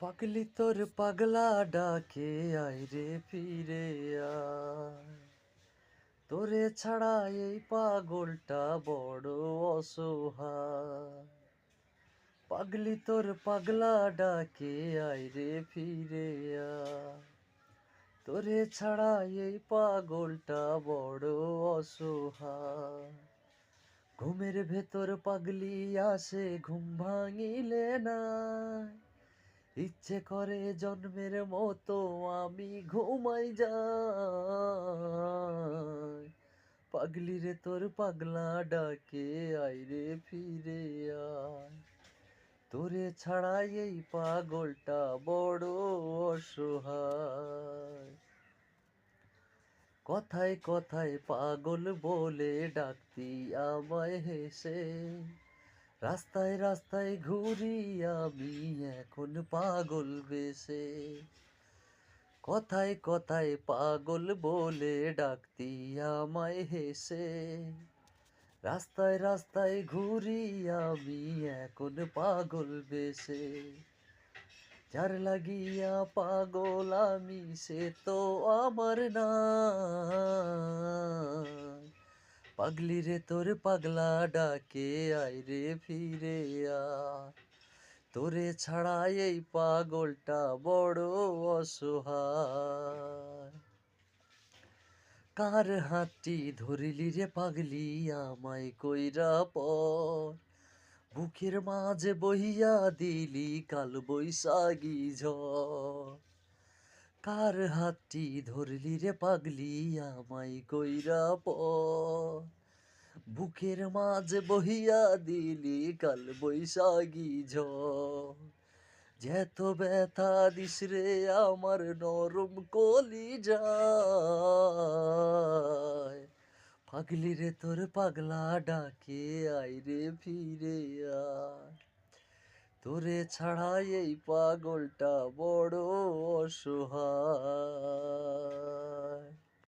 পাগলি তোর পাগলা ডাকে আয় রে ফিরে আয়। তোরে ছাড়া এই পাগলটা বড় অসহায়। পাগলি তোর পাগলা ডাকে আয় রে ফিরে আয়। তোরে ছাড়া এই পাগলটা বড় অসহায়। ঘুমের ভেতর পাগলি আসে ঘুম ভাঙিলে না, ইচ্ছে করে জন্মের মতো আমি ঘুমাই যাই। পাগলি রে তোর পাগলা ডাকে আয় রে ফিরে আয়। তোরে ছাড়াই এই পাগলটা বড় অসহায়। কথায় কথায় পাগল বলে ডাকতি আমায় হেসে, রাস্তায় রাস্তায় ঘুরি আমি এখন পাগল বেশে। কথায় কথায় পাগল বলে ডাকতি আমায় হেসে, রাস্তায় রাস্তায় ঘুরি আমি এখন পাগল বেশে। যার লাগিয়া পাগল আমি সে তো আমার না, পাগলি রে তোর পাগলা ডাকে আয় রে ফিরে আয়। তোরে ছাড়া এই পাগলটা বড় অসহায়। কার হাতটি ধরিলি রে পাগলি আমায় কইরা পর, বুকের মাঝে বহিয়া দিলি কাল বৈশাখী ঝড়। কার হাতটি ধরলি রে পাগলি আমায় কইরা পর, বুকের মাঝে বহিয়া দিলি কাল বৈশাখী ঝড়। যেত ব্যথা দিস রে আমার নরম কলিজায়, পাগলি রে তোর পাগলা ডাকে আয় রে ফিরে আয়। তোরে ছাড়া এই পাগলটা বড় অসহায়।